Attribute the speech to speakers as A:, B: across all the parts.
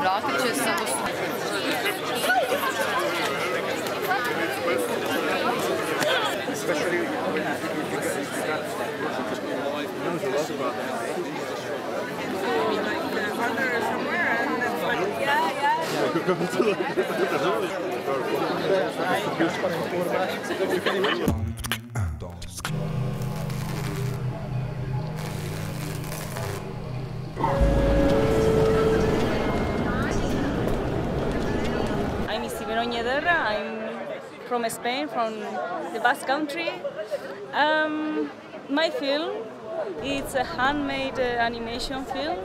A: Vratit će se I'm from Spain, from the Basque Country. My film, it's a handmade animation film.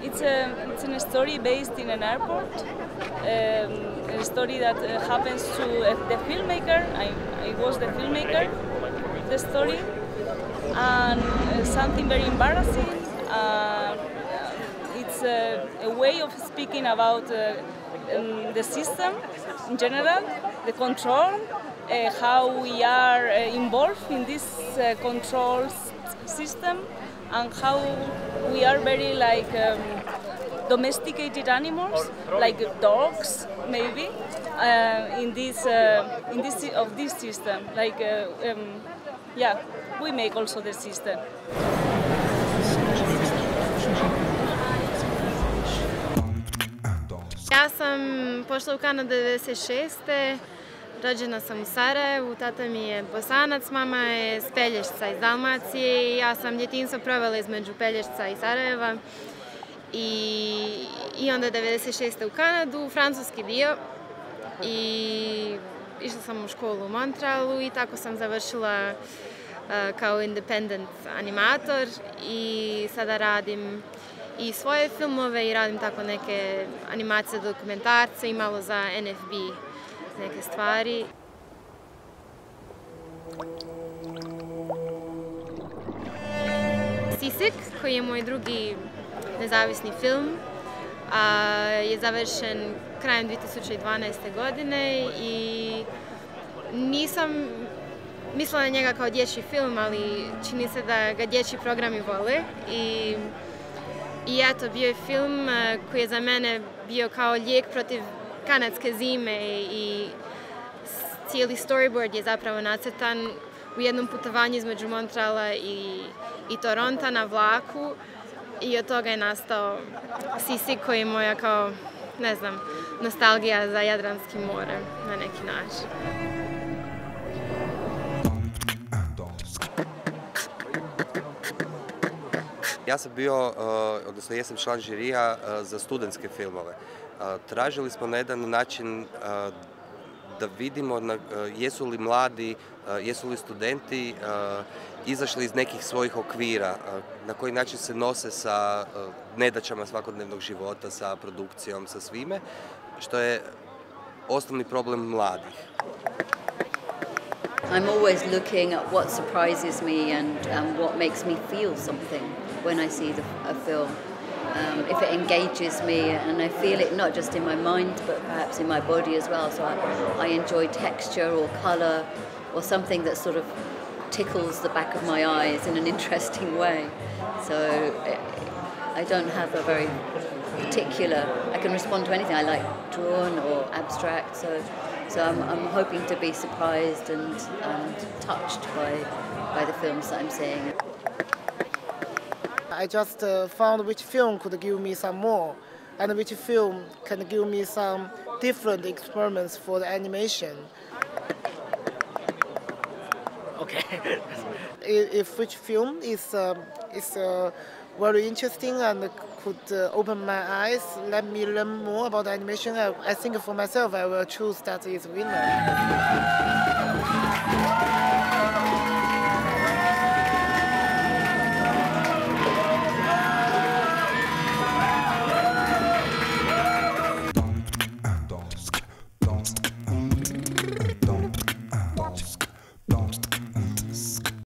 A: It's a story based in an airport. A story that happens to the filmmaker. I was the filmmaker, the story, and something very embarrassing. It's a way of speaking about the system in general, the control, how we are involved in this control system, and how we are very like domesticated animals, like dogs, maybe, in this system. Like, yeah, we make also the system.
B: Ja sam pošla u Kanadu 1996. Rođena sam u Sarajevu, tata mi je Bosanac, mama je s Pelješca iz Dalmacije i ja sam djetinjstvo provela između Pelješca i Sarajeva. I onda 1996. u Kanadu, francuski dio, i išla sam u školu u Montrealu i tako sam završila kao independent animator i sada radim i svoje filmove i radim tako neke animacije, dokumentarce i malo za NFB neke stvari. Sisik, koji je moj drugi nezavisni film, je završen krajem 2012. godine i nisam mislila na njega kao dječji film, ali čini se da ga dječji programi vole. I eto, bio je film koji je za mene bio kao lijek protiv kanadske zime i cijeli storyboard je zapravo nacrtan u jednom putovanju između Montreala i Toronta na vlaku i od toga je nastao Sisik koji je moja kao, ne znam, nostalgija za Jadranskim morem na neki način.
C: Ja sam bio, odnosno jesam član žirija za studentske filmove. Tražili smo na jedan način da vidimo jesu li mladi, jesu li studenti izašli iz nekih svojih okvira, na koji način se nose sa nedaćama svakodnevnog života, sa produkcijom, sa svime, što je osnovni problem mladih.
D: I'm always looking at what surprises me and what makes me feel something when I see a film. If it engages me and I feel it not just in my mind but perhaps in my body as well. So I enjoy texture or colour or something that sort of tickles the back of my eyes in an interesting way. So I don't have a very particular, I can respond to anything. I like drawn or abstract, so I'm hoping to be surprised and touched by the films that I'm seeing.
E: I just found which film could give me some more, and which film can give me some different experiments for the animation. Okay. If which film is very interesting and could open my eyes, let me learn more about animation. I think for myself, I will choose that is winner.